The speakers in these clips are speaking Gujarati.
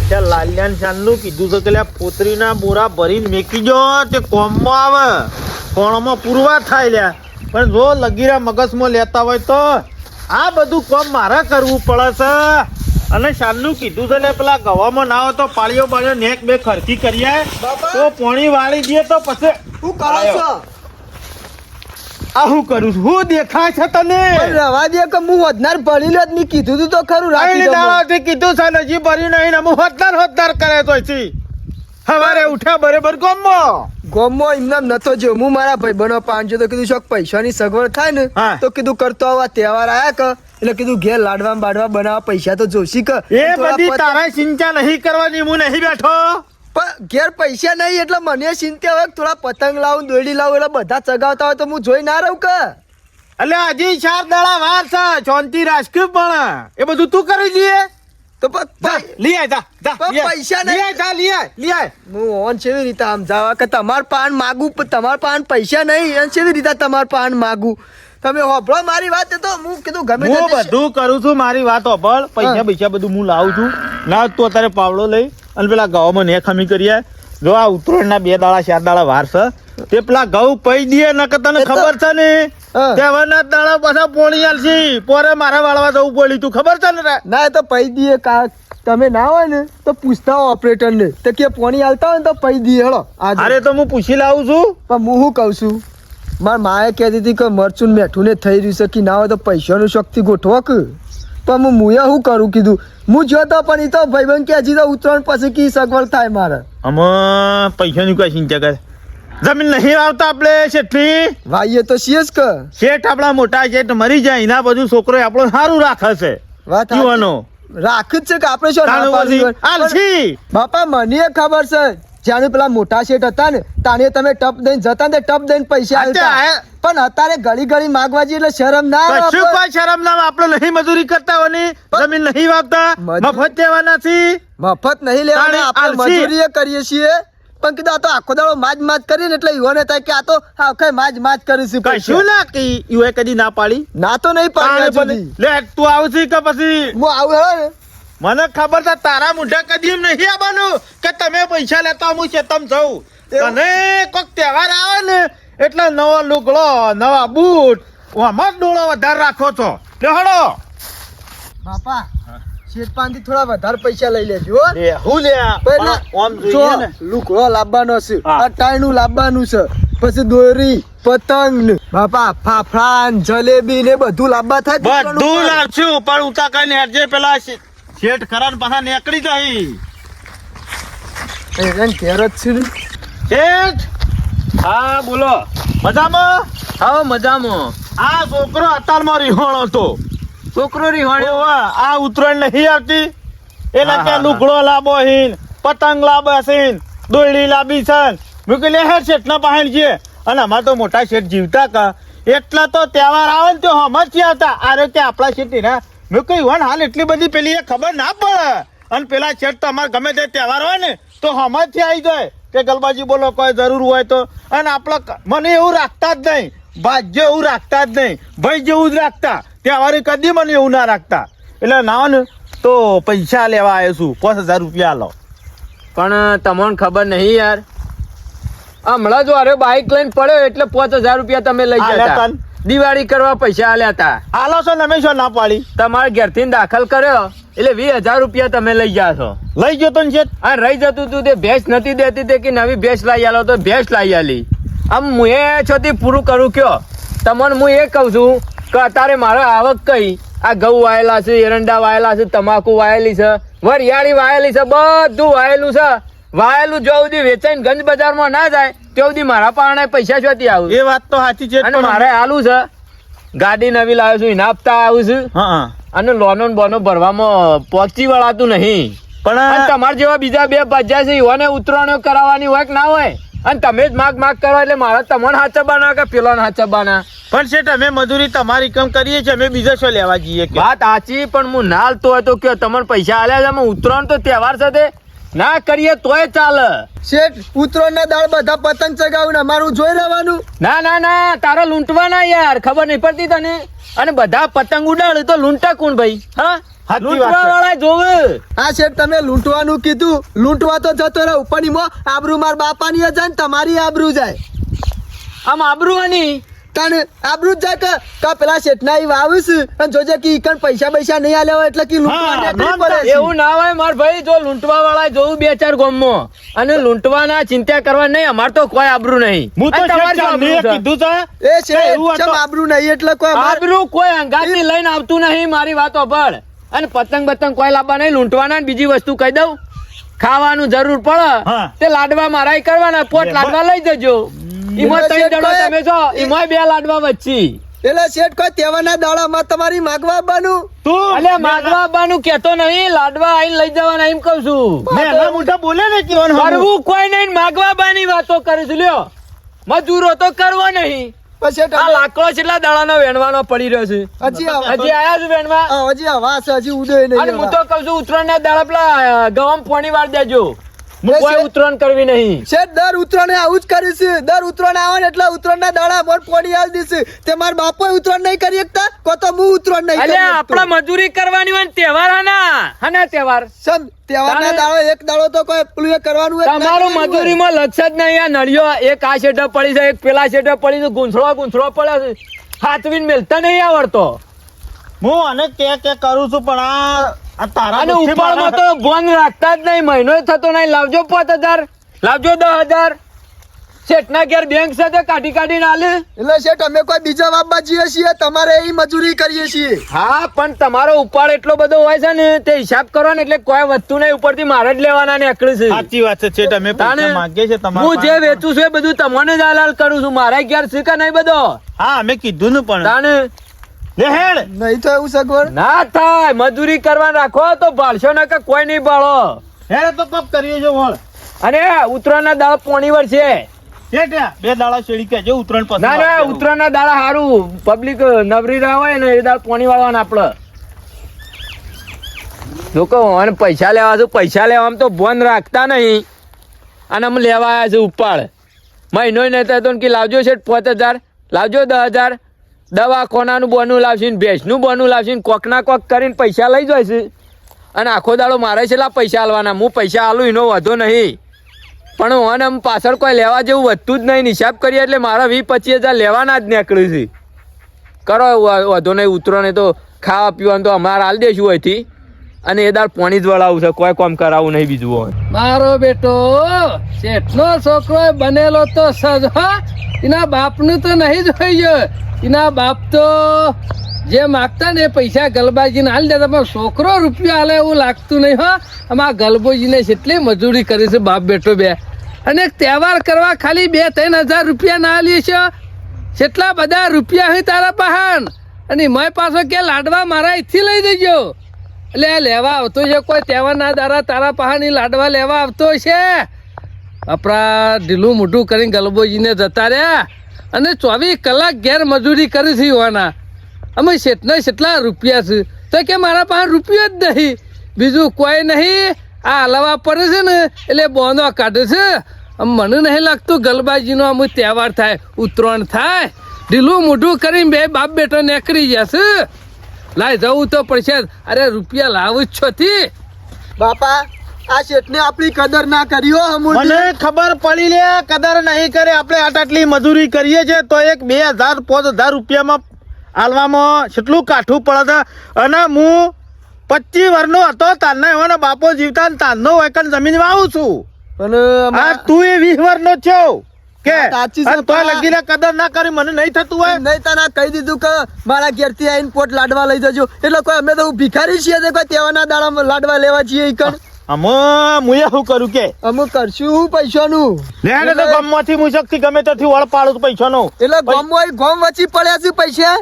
ત્યાં લાલિયાન શાનનું કીધું છે કે લ્યા પોતરીના બોરા ભરીને મેકી જો તે કોમમાં આવે કોણમાં પૂરવા થાય લ્યા. પણ જો લગીરા મગજમાં લેતા હોય તો આ બધું કોમ મારે કરવું પડે છે. અને શાનનું કીધું છે લે પેલા ગવામાં ના હોય તો પાળીઓ બાળીઓ નેક બે ખરખી કરીએ તો પોણી વાળી દે તો પછી શું કરો છો? આ હું કરું છું? હું દેખાય છે તને? રવા દે કે હું વધનાર ભરી લે મેં કીધું તું તો ખરું રાખી દઉં. દાડાથી કીધું છે ને હજી ભરી નહીં ને હું હોતદાર કરે તો સવારે ઉઠ્યા બરાબર ગોમો એમના નતો જો હું મારા ભાઈ બનો પાંચો તો કીધું શોક પૈસાની સગવડ થાય ને તો કીધું કરતો આવા તહેવાર આયા કે એટલે કીધું ઘેર લાડવા બાડવા બનાવવા પૈસા તો જોશી કે એ બધી તારા ચિંતા નહીં કરવાની. હું નહીં બેઠો પણ ઘેર પૈસા નહીં એટલે મને ચિંતા હોય થોડા પતંગ લાવું દોડી લાવું એટલે બધા ચગાવતા હોય તો હું જોઈ ના રહું કે એટલે હજી 4 દાડા વાર છે શાંતિ રાખ્યું પણ એ બધું તું કરી દઈએ તો લઈ આય પૈસા નહીં લઈ આય હું ઓન કેવી રીતે આમ જાવા કે તમાર પાન માગું તમાર પાન પૈસા નહીં એમ કેવી રીતે તમાર પાન માગું તમે હોભળો મારી વાત તો હું કીધું ગમે હું બધું કરું છું મારી વાત હોભળ. પૈસા બધું હું લાવું છું ના તું અત્યારે પાવડો લઈ અને પેલા ઘઉંમાં ને ખમી કરીએ. જો આ ઉત્તરાયણના 2 દાડા 4 દાડા વાર છે તે પેલા ઘઉં પૈ દે ન કે તને ખબર છે ને તહેવારના દાડા પાછા પોણી આલશી પોરે મારા વાળવા જવું પડ્યું તું ખબર છે ને? ના તો પૈ દીએ તમે ના હોય ને તો પૂછતા હો ઓપરેટર ને તો કે પોણી આલતા હોય ને તો પૈ દીએ હેડો. અરે તો હું પૂછી લાવું છું પણ હું શું કહું છું મારી માએ કહેતી હતી કે મરચું મેઠું ને થઈ રહ્યું છે કે ના હોય તો પૈસાનું શક્તિ ગોઠવો કે તો મુયા શું કરું કીધું હું જોતો પણ એ તો ભાઈબંધ કે હજી તો ઉતરણ પછી કી સગવડ થાય મારે આમાં પૈસાની કોઈ ચિંતા કરે જમીન નહીં આવતા આપણે શેઠી ભાઈએ તો છીએ જ કે શેઠ આપણા મોટા શેઠ મરી જાય એના બધું છોકરો આપણો સારું રાખે છે વાત જીવાનો રાખ જ છે કે આપણે શું ના પાડી આલસી બાપા મને ખબર છે જાણે પેલા મોટા શેઠ હતા ને તાને તમે ટપ દઈને જતા ને ટપ દઈને પૈસા આલતા પણ અત્યારે ઘડી માગવા જઈએ એટલે શરમ ના આવે. શું કોઈ શરમ ના આવે? આપણે નહીં મજૂરી કરતા હોની જમીન નહીં વાવતા મફત દેવાના છીએ. મફત નહીં લેવાના આપણે મજૂરી કરીએ છીએ પણ કીધું આ તો આખો દાડો માજ કરીને એટલે યુવાને થાય કે આ તો આખે માજ કરીશું. કશું ના કી યુએ કદી ના પાડી ના તો નહીં પાડી. લે તું આવછી કે પછી હું આવું હે મને ખબર છે તારા મુઢા કદી નહીં આવવાનું કે તમે પૈસા લેતા હું ચેતમ જઉં. તને કોઈક તહેવાર આવે ને એટલે નવો લુગડો નવા બૂટ આમાં ડોળો વધારે રાખો છો. લેહડો બાપા શેઠપાનથી થોડા વધારે પૈસા લઈ લેજો. લે હું લે ઓમ જોઈએ ને લુગડો લાવવાનો છે અટાણું લાવવાનું છે પછી દોરી પતંગ ને બાપા ફાફડા જલેબી ને બધું લાવવા થાય બધું લાવશું પણ ઉતા કઈ હેરજે પેલા શેઠ ખરા પાછા નીકળી જાય. ઘેર જ છે શેઠ હા બોલો મજામાં? હા મજામાં. આ છોકરો અત્યારમાં રીહોણો હતો. છોકરો રીહોણ્યો? આ ઉતરાયણ નહીં આવતી એટલે ત્યાં લુગડો લાવો હીન પતંગ લાવે છે દોરડી લાવી છે મૂકી લે હેર શેઠ ના પાસે છે. અને અમારે તો મોટા શેઠ જીવતા કા એટલા તો તહેવાર આવે ને તો હમજ આવતા આરે કે આપણા શેઠ ને મેં કહ્યું હાલ એટલી બધી પેલી ખબર ના પડે. અને પેલા શેઠ તો અમારે ગમે તે તહેવાર હોય ને તો હમજ થી આવી જાય કે ગલબાજી બોલો કોઈ જરૂર હોય તો. અને આપણે મને એવું રાખતા જ નહીં ભાગ્ય એવું રાખતા જ નહીં ભાઈ જેવું જ રાખતા તહેવારે કદી મને એવું ના રાખતા. એટલે ના ને તો પૈસા લેવા આવ્યો છું 5000 રૂપિયા લો. પણ તમને ખબર નહીં યાર હમણાં જો અરે બાઈક લઈને પડ્યો એટલે 5000 રૂપિયા તમે લઈ ગયા દિવાળી કરવા પૈસા આલ્યા હતા. હાલો છો ને શું ના પાડી? તમારા ઘેરથી દાખલ કર્યો એટલે 20000 રૂપિયા તમે લઈ ગયા છો. લઈ ગયો તો ને આ રહી જતું તું તે ભેંસ નથી દેતી તે કે નવી ભેંસ લાવી આલો તો ભેંસ લાવી આલી. આમ હું એ છોથી પૂરું કરું કયો તમને હું એ કહું છું કે અત્યારે મારે આવક કઈ આ ઘઉં વાયેલા છે એરંડા વાયેલા છે તમાકુ વાયેલી છે વરિયાળી વાયેલી છે બધું વાયેલું છે. વાયેલું જો સુધી વેચાઈને ગંજ બજારમાં ના જાય ત્યાં સુધી મારા પાણે પૈસા શોધી આવું. એ વાત તો સાચી છે. અને મારે આલું છે ગાડી નવી લાવ્યો છું એના હપ્તા આવું છું અને લોનો બોનો ભરવામાં પહોંચી વળાતું નહીં. પણ તમારા જેવા બીજા બે ભજ્યા છે એવાને ઉતરણો કરાવવાની હોય કે ના હોય અને તમે જ માગ કરો એટલે મારા તમને હાચા બાના કે પેલો હાચા બાના. પણ શેઠ અમે મજૂરી તમારી કમ કરીએ છીએ અમે બીજા શું લેવા જઈએ? વાત સાચી પણ હું ના હાલતો હોય તો કયો તમને પૈસા આલ્યા છે ઉતરણ તો તહેવાર સાથે ના કરીએ તોય ચાલે. શેઠ ઉત્તરાયણના દાળ બધા પતંગ ચગાવું ને અમારું જોઈ રહેવાનું. ના તારો લૂંટવાના યાર, ખબર નહીં પડતી તને? અને બધા પતંગ ઉડાડે તો લૂંટા કોણ ભાઈ? હા, સાચી વાત લૂંટવા છે. વાળા જોવે. હા શેઠ તમે લૂંટવાનું કીધું, લૂંટવા તો જતો રહું પણ એમાં આબરૂ માર બાપાની એ જાય ને તમારી આબરૂ જાય. આમ આબરૂવાની તને આબરૂ જ જાય કે પેલા શેઠના ઈ વાવીશ અને જોજે કે ઈકણ પૈસા નહીં આલ્યા હોય એટલે કે લૂંટવા હા, નીકળી નોંધ પડે છે. એવું ના હોય માર ભાઈ. જો લૂંટવા વાળા જોવું 2-4 ગામમાં અને લૂંટવાના ચિંતા કરવા નહીં, અમાર તો કોઈ આબરૂ નહીં. હું તો અને તમારે શું શેઠ આબરૂ છે? કીધું છે એ કે શેઠ એવું ચમ હતું. આબરૂ નહીં એટલે કોઈ અમાર- આબરૂ કોઈ અંગાથી લઈને આવતું નહીં, મારી વાત સાંભળ. અને પતંગ કોઈ લાવવા નહીં, લૂંટવાના. ને બીજી વસ્તુ કહી દઉં, ખાવાનું જરૂર પડે હા. તે લાડવા મારાય કરવાના, પોટ લાડવા લઈ જજો. એમાં એટલે 3 દડો શેઠ તમે છો, એમાં 2 લાડવા વચ્ચી. એટલે શેઠ કોઈ તહેવારના દાડામાં તમારી માગવા બનું. તું અલ્યા માગવા આવવાનું કેતો નહીં, લાડવા આઈને લઈ જવાના એમ કહું છું. મેલા મોઢા બોલે ને કેવાનું હમું. કરવું કોઈ નહીં, માગવા આવવાની વાતો કરીશ લ્યો. મજૂરો તો કરવો નહીં. પણ શેઠ આ લાકડો કેટલા દાડાનો વેણવાનો પડી રહ્યો છે. હજી હજી આયા છે વેણવા. હજી હવા છે, હજી ઉદય નહીં અને હું હવા. તો કહું છું ઉત્તરાયણના દાડા પેલા ગવામ પોણી વાર દેજો. હું એ કોઈ છે- ઉત્તરાયણ કરવી નહીં. શેઠ દર ઉત્તરાયણે આવું જ કરીશ. દર ઉત્તરાયણ આવે ને એટલે ઉત્તરાયણના દાડા પર પોણી આલ દીશ. તે મારા બાપો ઉત્તરાયણ નહીં કરી શકતા, કો તો હું ઉત્તરાયણ નહીં કરી અલ્યા શકતો. આપડા મજૂરી કરવાની હોય ને તહેવાર હાના તહેવાર. સમ તહેવારના દાડો એક દાડો તો કોઈ પેલું એ કરવાનું હોય કે ના તમારું કરવાનું હોય. મજૂરીમાં લક્ષ જ નહીં. આ નળિયો એક આ શેઠે પડી છે, એક પેલા શેઠે પડી છે, ગૂંથળો પડ્યો છે. હાથવીને મેલતા નહીં આવડતો. હું આને કે કરું છું પણ આ તારા અને દુઃખી ઉપાડમાં માણસ- તો બોન રાખતા જ નહીં. મહિનો થતો નહીં. લાવજો 5000, લાવજો 10000. શેઠના ઘેર બેંક સાથે કાઢીને આલે. એટલે શેઠ અમે કોઈ બીજા વાપવા જઈએ છીએ, તમારે એ મજૂરી કરીએ છીએ. હા પણ તમારો ઉપાડ એટલો બધો હોય છે ને, તે હિસાબ કરો ને એટલે કોઈ વધતું નહીં. ઉપરથી મારે જ લેવાના નીકળે છે. સાચી વાત છે શેઠ, અમે પૈસા તાને માંગીએ છીએ તમારા હું જે પાસે. વેચું છું એ બધું તમને જ હાલ કરું છું. મારા ઘેર છે કે નહીં બધો? હા અમે કીધું ને પણ તાને લે હેડ નહીં તો એવું સગવડ. ના થાય. મજૂરી કરવા રાખો તો ભાળશો ને કે કોઈ નહીં ભાળો. હેડ તો કપ કરીએ જો વળ અને ઉત્તરાયણના દાડા પોણી વાર છે. શેઠ 2 દાડા શેડી કે જો ઉતરણ પછી ના વાત કરું. ઉત્તરાયણના દાડા સારું પબ્લિક નવરી રહ્યા હોય ને એ દાડા પોણી વાળવાના આપડે. લોકો અને પૈસા લેવા છે, પૈસા લેવામાં તો બોન રાખતા નહીં. અને અમે લેવા આવ્યા છે ઉપાડ. મહિનો નહીં થતો ને કે લાવજો છે 5000, લાવજો 10000. દવાખાનાનું બોનું લાવશે ને ભેંસનું બોનું લાવશે ને કોકના કોક કરીને પૈસા લઈ જાય છે. અને આખો દાડો મારે છેલ્લા પૈસા આલવાના. હું પૈસા આલું એનો વધો નહીં, પણ હું આમ પાછળ કોઈ લેવા જેવું વધતું જ નહીં. હિસાબ કરીએ એટલે મારા 20-25 હજાર લેવાના જ નીકળ્યું છે. કરો વધો નહીં. ઉતરો તો ખાવા પીવાનું તો અમારે હાલ દેશું અહીંથી. અને એ દાળ પાણી જ વળાવું છે, કોઈ કામ કરાવવું નહીં બીજું હોય. મારો બેટો શેઠનો છોકરો બનેલો તો સજ હો. એના બાપનું તો નહીં જોઈ. એના બાપ તો જે માગતા ને એ પૈસા ગલબાજીને હાલ દેતા, પણ છોકરો રૂપિયા હાલે એવું લાગતું નહીં. હો આમાં ગલબોજીને કેટલી મજૂરી કરી છે બાપ બેટો બે. અને એક તહેવાર કરવા ખાલી 2-3 હજાર રૂપિયા ના લે છે. કેટલા બધા રૂપિયા હોય તારા પહાણ. અને મેં પાછો કે લાડવા મારા અહીંથી લઈ દેજો. એટલે આ લેવા આવતો છે કોઈ તહેવારના દાડા તારા પહાડની લાડવા લેવા આવતો છે. આપણા ઢીલું મોઢું કરીને ગલબોજીને જતા રહ્યા અને 24 કલાક ઘેર મજૂરી કરી છે હોવાના. અમે શેઠના કેટલા રૂપિયા છે તો કે મારા પાસે રૂપિયો જ નહીં, બીજું કોઈ નહીં. આ હલાવા પડે છે ને એટલે બોનો કાઢે છે. આમ મને નહીં લાગતું ગલબાજીનો આમ તહેવાર થાય, ઉત્તરાયણ થાય. ઢીલું મોઢું કરીને બે બાપ બેટો નીકળી જશે. લાય જવું તો પડશે. અરે રૂપિયા લાવું જ છો થી. બાપા આ શેઠને આપણી કદર ના કરી હો અમૂલ. મને ખબર પડી લે કદર નહીં કરે. આપણે આટલી મજૂરી કરીએ છે તો એક 2000-5000 રૂપિયામાં આલવામાં કેટલું કાઠું પડે છે. અને હું 25 વર્ષનો હતો તારના એવાનો બાપો જીવતા ને તારનો વૈકન જમીન વાવું છું. અને આ તું એ 20 વર્ષનો જ છો કે વાત સાચી છે અને તોય પા. લગીને કદર ના કરી મને નહીં થતું હોય. નહીં તને કહી દીધું કે મારા ઘેરથી આવીને પોટ લાડવા લઈ જજો. એટલે કોઈ અમે તો ભિખારી છીએ તે કોઈ તહેવારના દાડા લાડવા લેવા છીએ ઈકણ. આમાં મુએ શું કરું કે અમે કરશું હું પૈસાનું. લેને તો ગામમાંથી મુશકથી ગમે ત્યાંથી વળ પાડું પૈસાનો. એટલે ગોમ ગોમ વચ્ચી પડ્યા છે પૈસા.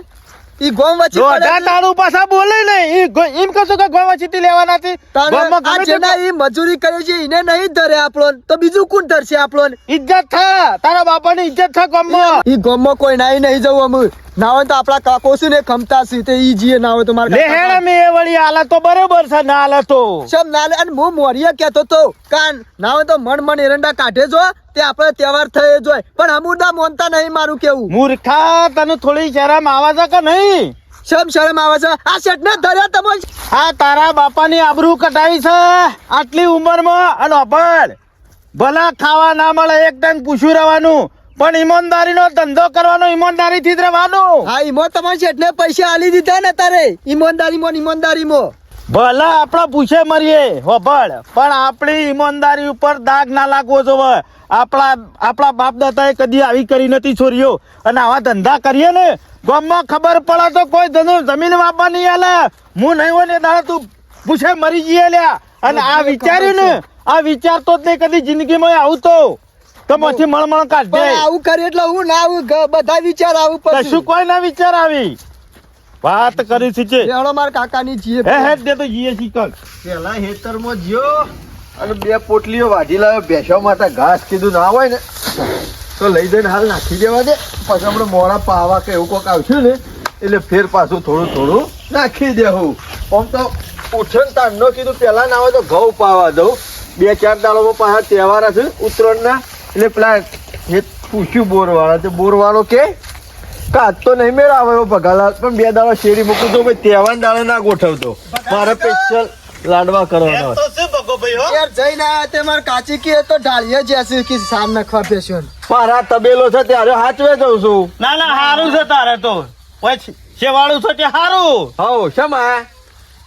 ઈ ગોમ વચ્ચી જોડા પડ્યા છે. તારું પાછા બોલે નહીં એમ કશું કે ગોવાચીથી લેવાના નથી. તારે ગામમાં આ ગમે તે જેના ઈ મજૂરી કરે છે એને નહીં ધરે આપણો, તો બીજું કોણ ધરશે આપણો? ઇજ્જત થા તારા બાપાની ઇજ્જત થા ગામમાં. ઈ ગોમમાં કોઈ નાઈ નહીં જવું અમે. ના હોય તો આપણા કાકો છે ને ખમતા છે તે ઈ જીએ ના હોય તો મારા લે કાકા હેડ અમે એ વળી આલા તો બરોબર છે ના આલા તો સમ ના લે. અને હું મોરિયા કહેતો તો કાન ના હોય તો મન એરંડા કાઢે જો તે આપણે તહેવાર થયે જોય પણ અમુરદા મોનતા નહીં મારું કેવું. મૂર્ખા તને થોડી શરમ આવે છે કે નહીં? શમ શરમ આવે છે આ શેઠ ને ધર્યા તમે. આ તારા બાપાની આબરૂ કટાવી છે આટલી ઉંમરમાં અને અભણ ભલા ખાવા ના મળે એક ટાઈમ પૂછ્યું રહેવાનું પણ ઈમાનદારીનો ધંધો કરવાનો ઈમાનદારીથી જ રહેવાનું. હા ઈમો તમારા શેઠ ને પૈસા આલી દીધા ને તારે ઈમાનદારીમાં ભલા આપણા પૂછે મરીએ હોભળ પણ આપણી ઈમાનદારી ઉપર દાગ ના લાગવો જોવે. આપણા બાપ દાદાએ કદી આવી કરી નથી છોરીઓ અને આવા ધંધા કરીએ ને ગામમાં ખબર પડે તો કોઈ જમીન વાપવા નહીં આલે. હું નહીં હોય ને દાડા તું પૂછે મરી જઈએ લ્યા. અને આ વિચાર્યું ને આ વિચારતો જ નહીં કદી જિંદગીમાં આવું તો માંથી મળમળ કાઢ દે. પણ આવું કરે એટલે હું ના આવું બધા વિચાર આવું કશું પછી કોઈ ના વિચાર આવી વાત કરી છે લેવડો મારા કાકાની જીએ હે દે તો જીએ શીખલ પેલા હેતરમાં જ્યો અને 2 પોટલીઓ વાઢી લાવ્યો બેસવા માટે ઘાસ કીધું ના હોય ને તો લઈ જઈને હાલ નાખી દેવા દે. પછી આપણે મોડા પાવા કે એવું કોક આવશે ને એટલે ફેર પાછું થોડું નાખી દેવું. આમ તો ઉઠન તાણનો કીધું પેલા ના હોય તો ઘઉં પાવા દઉં. 2-4 દાડોમાં પાછા તહેવાર હશે ઉત્તરાયણના એટલે પેલા પૂછ્યું બોરવાળા તો બોરવાળો કે કાચ તો નહીં મેળ આવે એવો ભગાલાલ પણ 2 દાડો શેરી મૂકું તો ભાઈ તહેવાર દાડો ના ગોઠવતો મારે સ્પેશિયલ લાડવા કરવાના હોય. યાર જઈને આયા તે મારા કાચી કે તો ઢાળીએ જશે કે સામ નાખવા પેશન મારા તબેલો છે ત્યારે હાચવે જઉં છું. ના હારું છે તારે તો પછી શેવાળું છે તે હારું. હઉ શેમાં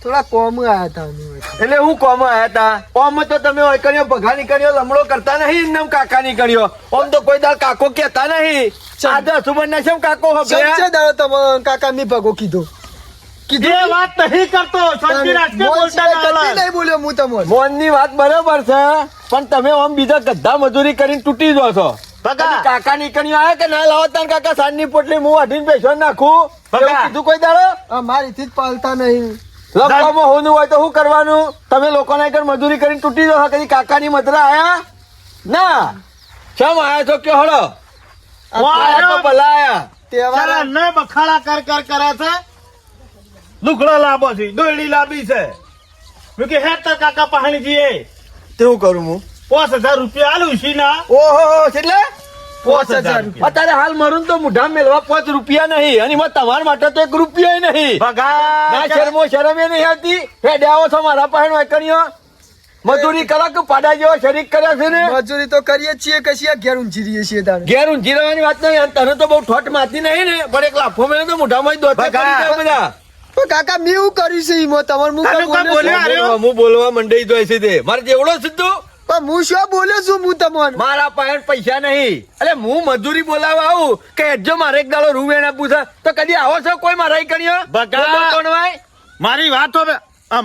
થોડા કોમ આયા હતા અમે. એટલે હું કોમ આયા તા ઓમ તો તમે ઓયકણીઓ ભગા નીકળ્યો લમડો કરતા નહીં ને કાકા નીકળ્યો ઓમ તો કોઈ દાળ કાકો કહેતા નહીં. સાદા સુમનના શેમ કાકો હબળ્યા? સચ્ચે દાડો તમે કાકા મી ભગો કીધું એ વાત નહીં કરતો શાંતિ રાખજે બોલતા ના કદી હાલે. નહીં બોલ્યો હું તમને. મોનની વાત બરોબર છે પણ તમે ઓમ બીજા ગધા મજૂરી કરીને તૂટી જો છો. બગા. કદી કાકા નીકળ્યો આયા કે ના લાવો તાર કાકા સાંજની પોટલી હું વાઢીને બેસવા નાખું બગા. એવું કીધું કોઈ દાડો? મારીથી જ પાલતા નહીં. લખવામાં હોનું હોય તો શું કરવાનું? તમે લોકોના આગળ મજૂરી કરીને તૂટી જો કદી કાકાની મધરા આયા ના શેમ આયા છો કયો હળો? આ તો ભલા આયા. તહેવાર ચાલ ને બખાડા કર કરે છે લુગડો લાંબો છે દોયડી લાંબી છે મેં કે હે તાર કાકા પહાણી જઈએ તેવું કરું હું 5000 રૂપિયા આલું છી ના ઓહો એટલે 5000 રૂપિયા અત્યારે હાલ મારું તો મુઢા મેળવા 5 રૂપિયા નહીં અને એમાં તમારા માટે તો 1 રૂપિયો નહીં. ભગા ના શરમો શરમે નહીં આવતી. હેડે આવો છો મારા પાસે વાંકણીઓ મજૂરી કરો કે પાડા જેવો શરીક કર્યા છે ને મજૂરી તો કરીએ જ છીએ કશી ઘેર ઊંઘી રહીએ છીએ તારે. ઘેર ઊંઘી રહેવાની વાત નહીં અને તને તો બહુ ઠોટ માતી નહીં ને પણ એક લાફો મેળે તો મોઢામાં દોતે બગા. પડી જાય બધા. પણ કાકા મેં એવું કર્યું છે ઈમો તમારે હું તારું કાંઈ કાંઈ બોલ્યો બોલ્યો? છું? હું બોલવા મંડાઈ જાય છે તે મારે જેવડો સીધું પણ હું શું બોલ્યો છું હું તમને? મારા પાસે પૈસા નહીં એટલે હું મજૂરી બોલાવવા આવું કે હેડજો મારે એક દાડો રૂવેણ આપવું છે તો કદી આવો છો કોઈ મારા કરીઓ બગા. કોણ હોય? મારી વાત હવે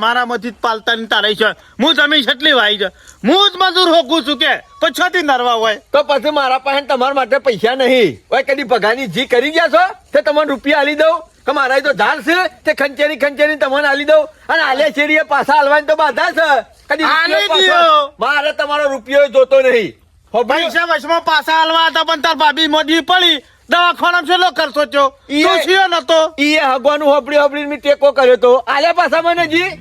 મારામાંથી જ પાલતા ની તારે છે હું જમીન છેટલી વાઈ છે હું જ મજૂર હોકું છું કે પછાતી નરવા હોય તો પછી મારા પાસે તમારા માટે પૈસા નહીં હોય કદી ભગાની જી કરી ગયા છો તે તમને રૂપિયા આલી દઉં કે મારા તો ઝાડ છે તે ખંચેરી તમને આલી દઉં અને આલે શેરીએ પાછા હાલવાની તો બાધા છે કદી આલી રૂપિયો પાછો- દ્યો. મારે તમારો રૂપિયો જોતો નહીં પૈસા વચમાં પાછા હાલવા હતા પણ તાર ભાભી મોદી પડી દવાખાના છેલ્લો ખર્ચો થયો ઈએ. તું થયો નતો ઈ હગવાનું હોપડી મેં ટેકો કર્યો તો આલે પાછા મને જી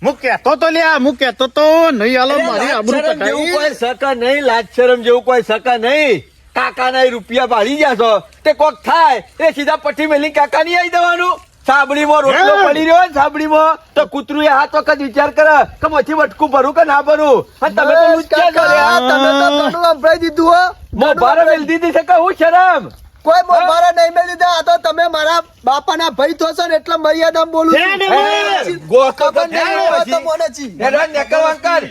હું કેતો તો લ્યા હું કેતો તો નહીં હાલો મારી આબરૂ લાજ શરમ જેવું કટાઈ. કોઈ સકા નહીં લાજ શરમ જેવું કોઈ સકા નહીં કાકાના રૂપિયા ભાળી ગયા છો તે કોક થાય એ સીધા પટ્ટી મેલી કાકા ની આવી દેવાનું સાબડીમાં રોટલો હે. પડી રહ્યો ને સાબડીમાં તો કૂતરું એ હાથ વખત વિચાર કરે કે મથી વટકું ભરું કે ના ભરું અને તમે તો બસ લુચ્ચા કાકા, કર્યા. તમે તો ઘણું સંભળાઈ દીધું હો. મો ભારે મેલ દીધી છે કે હું શરમ કોઈ મોબારા નહીં મેલી દીધા આ તો તમે મારા બાપાના ભાઈ થશો ને એટલે મર્યાદા બોલું છું. હે, ને, હે, ગોખો તો ખબર નહીં થાય હોય તો પછી. મને છી. હેડવા નેકળ વાંકર.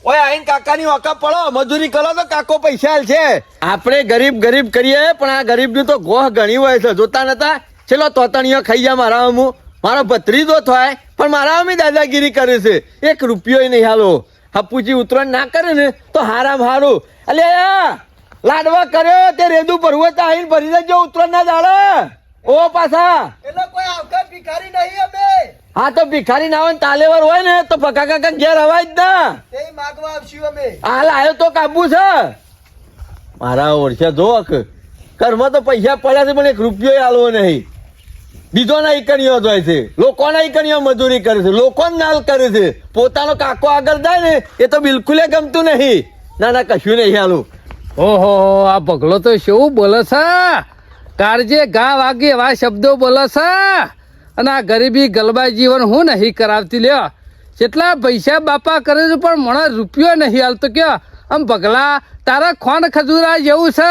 ઓય આઈને કાકાની વાંકા પડો મજૂરી કરો તો કાકો પૈસા આલ છે આપણે ગરીબ કરીએ પણ આ ગરીબ નું તો ગોહ ઘણી હોય છે જોતા નતા ચલો તોતણીઓ ખાઈ જા મારા અમુ મારો ભત્રીજો થાય પણ મારા અમી દાદાગીરી કરે છે 1 રૂપિયો નહીં હાલો હપુજી ઉતરણ ના કરે ને તો હારામ હારું અલે લાડવા કર્યો તે રેદુ ભરવું તો આઈને ભરી દેજો ઉતરણ ના દાડે ઓ પાછા એટલે કોઈ આવકાર ભિખારી નહીં અમે. હા તો ભિખારી ના હોય ને તાલેવર હોય ને તો પકા કાકા ઘેર અવાય જ ના તે માગવા આવશું અમે. હાલ આવ્યો તો કાબુ છે મારા ઓળખ્યા જો ઘરમાં તો પૈસા પડ્યા છે પણ એક રૂપિયો આલવો નહીં. બીજોના ઈકણીઓ જ હોય છે, લોકોના ઈકણીઓ મજૂરી કરે છે, લોકોને નાલ કરે છે. પોતાનો કાકો આગળ જાય ને એ તો બિલકુલ ગમતું નહીં. ના ના કશું નહીં આલું. ઓહો આ પગલો તો શું બોલે છે કાળજે ગા વાગે એવા શબ્દો બોલે છે અને આ ગરીબી ગલબા જીવન હું નહીં કરાવતી લ્યો કેટલા પૈસા બાપા કરે છે પણ મને રૂપિયો નહીં હાલતો કયો આમ પગલા તારા ખોન ખજૂરા જેવું છે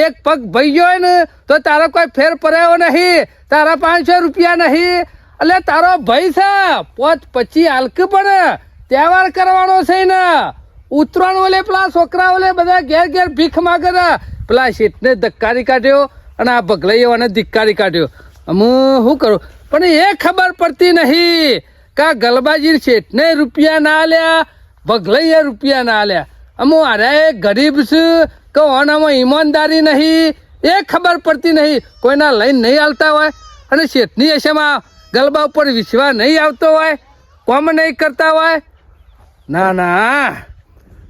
એક પગ ભઈ ગયો ને તો તારો કોઈ ફેર પડ્યો નહીં તારા 500 રૂપિયા નહીં એટલે તારો ભાઈ છે પોત પછી હાલક પણ તહેવાર કરવાનો છે ને ઉતરાણ ઓલે પેલા છોકરા ઓલે બધા ઘેર ઘેર ભીખ માગે પેલા શેઠને ધક્કારી કાઢ્યો અને આ ભગલૈયાને ધિક્કારી કાઢ્યો હું શું કરું પણ એ ખબર પડતી નહીં કે આ ગલબાજી શેઠને રૂપિયા ના આલ્યા ભગલૈયા રૂપિયા ના આલ્યા અમુક અરે ગરીબ છું કે ઓનામાં ઈમાનદારી નહીં એ ખબર પડતી નહીં કોઈના લઈને નહીં હાલતા હોય અને શેઠની હશેમાં ગલબા ઉપર વિશ્વાસ નહીં આવતો હોય કોમ નહીં કરતા હોય ના ના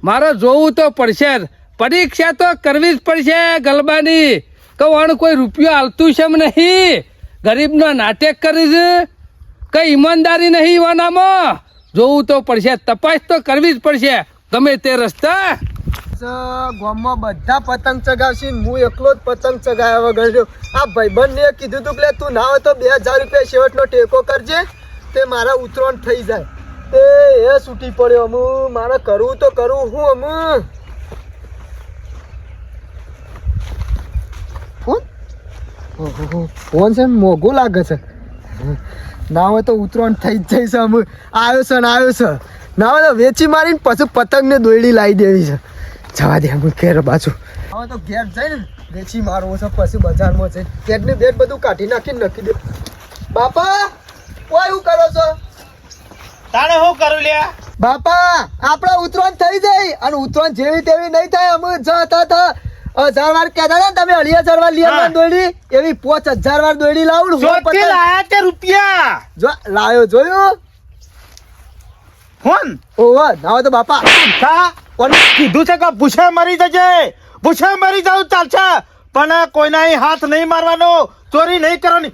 મારે જોવું તો પડશે જ. પરીક્ષા તો કરવી જ પડશે ગલબાની કહું કોઈ રૂપિયો હાલતું છે એમ નહીં ગરીબનો નાટક કરી છે કઈ ઈમાનદારી નહીં વાનામાં જોવું તો પડશે તપાસ તો કરવી જ પડશે ગમે તે રસ્તા ગામમાં બધા પતંગ ચગાવશે ને હું એકલો જ પતંગ ચગાવ્યા વગર રહ્યો. આ ભાઈબંધને કીધું તું કે તું ના હોય તો 2000 રૂપિયા છેવટનો ટેકો કરજે તે મારા ઉતરણ થઈ જાય એ છૂટી પડ્યો અમુ મારે કરવું તો કરવું હું અમુ ફોન છે મોઘું લાગે છે ના હોય તો ઉતરણ થઈ જ જઈશ અમુ આવ્યો છે ને આવ્યો છે ના હોય તો વેચી મારીને પછી પતંગને દોયડી લાવી દેવી છે જવા દે અમુ ઘેર બાજુ હવે તો ઘેર જઈને વેચી મારવો છે પછી બજારમાં જઈને ઘેરની બેટ બધું કાઢી નાખીને નખી દે બાપા કોઈ શું કરો છો તાણે શું કરું લ્યા બાપા આપડે ઉતરણ થઈ જાય અને ઉતરણ જેવી તેવી નહીં થાય અમે જતા હતા 1000 વાર કહેતા હતા ને તમે 1000 વાર લીયા દોડી એવી 5000 વાર દોડી લાવું ચોથી લાયા તે રૂપિયા જો લાયો જોયું ફોન ઓહો ના હોય તો બાપા હા કોને કીધું છે કે ભૂસે મરી જજે ભૂસે મરી જાવ ચાલશે પણ કોઈના હાથ નહીં મારવાનો ચોરી નહીં કરવાની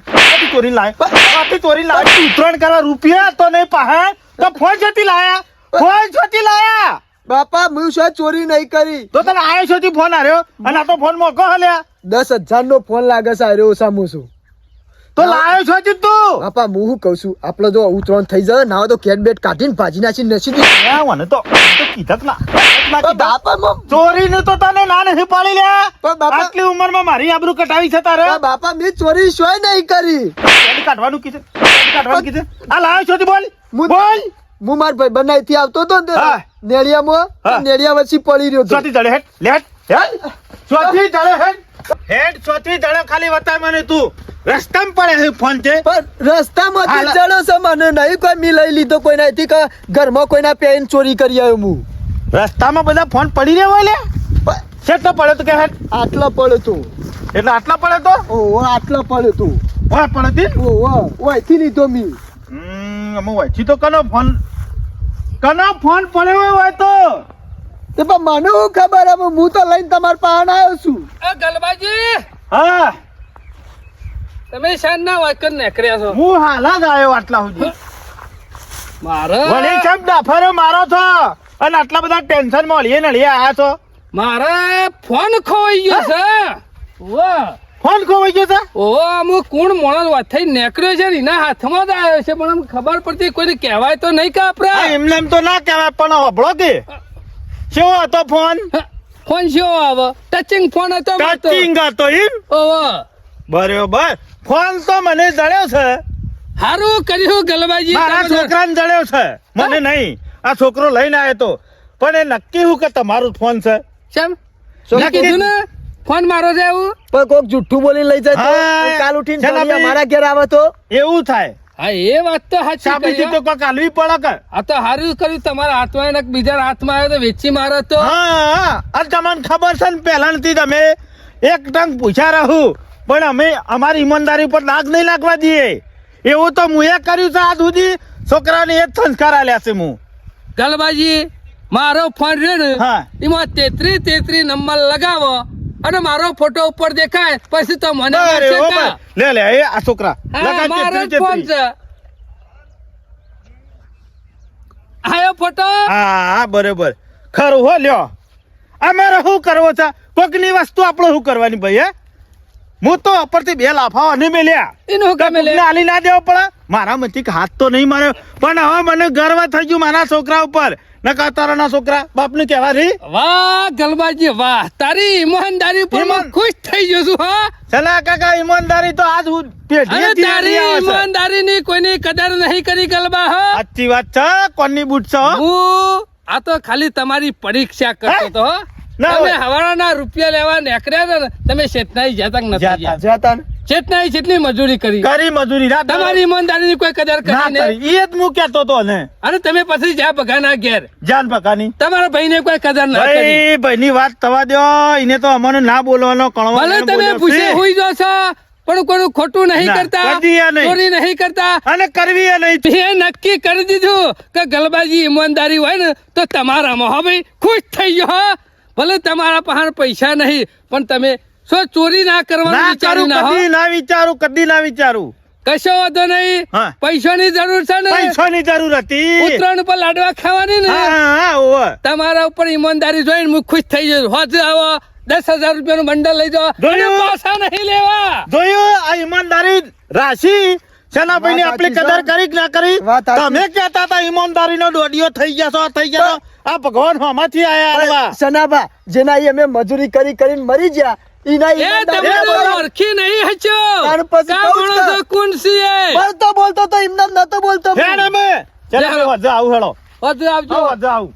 ચોરી લાય ચોરી લાય ઉતરણ કરવા રૂપિયા તો નહીં પાહે તો ફોન છોથી લાયા ફોન છોથી લાયા બાપા હું શું ચોરી નહીં કરી તો તને આયો છોથી ફોન આવ્યો અને આ તો ફોન મોકો હલ્યા 10,000 નો ફોન લાગે છે આર્યો સામું છું તો લાયો છોથી તું બાપા હું શું કહું છું આપણો જો ઉતરણ થઈ જાય ના હોય તો કેટ બેટ કાઢીને ભાજી નાખીને નસી દે મને તો કીધક ના બાપા ચોરી નું તો તને ના નથી પાડી લ્યા પણ બાપા આટલી ઉંમરમાં મારી આબરૂ કટાવી છે તારે બાપા મેં ચોરી શું નહીં કરી કાઢવાનું કીધું કાઢવાનું કીધું આ લાયો છોથી બોલ હું- બોલ હું માર ભાઈ બનાવી આવતો હતો ને હા. નેડિયામાં હા. નેડિયા વચ્ચે પડી રહ્યો હતો ચોથી જડે હેડ લેટ હેડ ચોથી જડે હેડ ચોથી જડે ખાલી બતાવ મને તું રસ્તામાં પડે છે ફોન છે પણ રસ્તામાં હાલા. જણો છે મને નહીં કોઈ મી લઈ લીધો કોઈ નથી કે ઘરમાં કોઈના પેન ચોરી કરી આવ્યો હું રસ્તામાં બધા ફોન પડી રહ્યા હોય લે કેટલો પડે તો કે હેડ આટલા પડે તું એટલે આટલા પડે તો ઓહો આટલા પડે તું ઓય પડે તી ઓહો ઓયથી લીધો મી અમુ વાંચી તો કનો ફોન પડ્યો હોય તો તે પણ મને શું ખબર હવે હું તો લઈને તમારા પાસે આવ્યો છું એ ગલબાજી હા તમે શાનના વાકર નીકળ્યા છો હું હાલા જ આવ્યો આટલા સુધી મારે વળી કેમ ડાફરે મારો છો અને આટલા બધા ટેન્શન માં હળીએ નળીએ આયા છો મારે ફોન ખોવાઈ ગયો છે વાહ ફોન ખોવાઈ ગયો છે ઓ અમુક કોણ મોણસ વાથઈ નીકળ્યો છે ને એના હાથમાં જ આવ્યો છે પણ આમ ખબર પડતી કોઈને કહેવાય તો નહીં કે આ આપડે એમને એમ તો ના કહેવાય પણ હબળો કે કેવો હતો ફોન ફોન શો આવે ટચિંગ ફોન હતો મારો તો. ટચિંગ હતો એમ ઓહો બરોબર ફોન તો મને જડ્યો છે હારું કર્યું ગલબાજી મારા તમે તો- છોકરાને જડ્યો છે મને નહીં આ છોકરો લઈને આવ્યો તો પણ એ નક્કી હું કે તમારું ફોન છે કેમ શું મેં કીધું ને ફોન મારો છે એવું પણ કોક જુઠ્ઠું બોલી લઈ જાય તો હા. હું કાલ ઉઠીને ચાલ સોનિયા આપણે- મારા ઘેર આવે તો એવું થાય હા એ વાત તો સાચી સાબિતી કરી તો હો. કોક આલવી પડે કે આ તો હારું કર્યું તમારા હાથમાં ને બીજા હાથમાં આવ્યો તો વેચી મારો તો હા અને તમને ખબર છે ને પહેલાથી તમે એક ટંક પૂછ્યા રહું પણ અમે અમારી ઈમાનદારી પર લાગ નહીં લાગવા દઈએ એવું તો મુએ કર્યું છે આ સુધી છોકરાને એ જ સંસ્કાર આલ્યા છે હું ગલબાજી મારો ફોન રહ્યો ને હા. એમાં 33 નંબર લગાવો અને મારો ફોટો ઉપર દેખાય પછી તો મને અરે મારશે ઓ કા? ભાઈ, લે લે એ આ છોકરા હા, લગાડ મારો જ ચેતરી, ફોન ચેતરી. છે. આયો ફોટો હા બરોબર ખરું હો લ્યો અમારે શું કરવો છે કોકની વસ્તુ આપણે શું કરવાની ભાઈ હે હું તો ઉપરથી 2 લાફાઓ નહીં મેલ્યા એનું ગમે લે કોકને આલી ના દેવો પડે મારા મથી હાથ તો નહીં માર્યો પણ હવે મને ગર્વ થઈ ગયું મારા છોકરા ઉપર નકા તારાના છોકરા બાપને કહેવા રી વાહ ગલબાજી વાહ તારી ઈમાનદારી પર હું ઈમાન- ખુશ થઈ ગયો છું હા ચલા કાકા ઈમાનદારી તો આજ હું પેઢીએ અને તારી જીવી આવે છે. ઈમાનદારીની કોઈની કદર નહીં કરી ગલબા હા સાચી વાત છે કોની બૂટ છે હો? હું આ તો ખાલી તમારી પરીક્ષા કરતો હે? તો હો. ના તમે હોય. હવાના રૂપિયા લેવા નીકળ્યા ને તમે શેઠનાઈ જતા નથી જાતા. ગયા. જતા ને. શેઠનાઈ જેટલી મજૂરી કરી કરી મજૂરી ના તમારી ઈમાનદારીની કોઈ કદર ના કરી નહીં કરી એ જ હું કહેતો તો ને અને તમે પછી જ્યાં બગાના ઘેર જાન પકાની તમારા ભાઈને કોઈ કદર ના કરી ભાઈ ભાઈની વાત થવા દો એને તો અમને ના બોલવાનો કણવા ભલે તમે ભૂસે હોઈ જો છો પણ કોઈનું ખોટું નહીં ના, કરતા કદી એ નહીં. ચોરી નહીં કરતા અને કરવી એ નહીં એ નક્કી કરી દીધું કે ગલબાજી ઈમાનદારી હોય ને તો તમારામાં હો ભાઈ ખુશ થઈ ગયો હો. ભલે તમારા પાસે પૈસા નહીં પણ તમે શું ચોરી ના કરવાનું ના વિચાર્યું કરું ના હો કદી ના વિચારું કદી ના વિચારું કશો વાંધો નહીં હા. પૈસાની જરૂર છે ને પૈસાની જરૂર હતી ઉત્તરાયણ પર લાડવા ખાવાની ને હા હા ઓવે. તમારા ઉપર ઈમાનદારી જોઈને હું ખુશ થઈ જઈશ હોજ આવો 10,000 રૂપિયાનું બંડલ લઈ જાઓ અને જોયું? પાછા નહીં લેવા જોયું આ ઈમાનદારી રાશિ સેનાભાઈ વાત આપણી સાચી કદર કરી કે ના કરી વાત સાચી. તમે કહેતા હતા ઈમાનદારીનો દોડીઓ થઈ ગયા છો થઈ ગયા છો. આ ભગવાન આમાંથી આયા આલવા. સનાબા જેના ઈ અમે મજૂરી કરી કરીને મરી ગયા ઈના એ ઈમાનદારી તમારો બરાબર. ઓળખી નહીં હચો તાર પછી કા કહું છું. માણસો કોણ છે બોલતો બોલતો તો એમને નતો બોલતો હેડ અમે. ચાલો, હેડો. હવે વજા આવું હેડો હોજ આવજો આવો, વજા આવું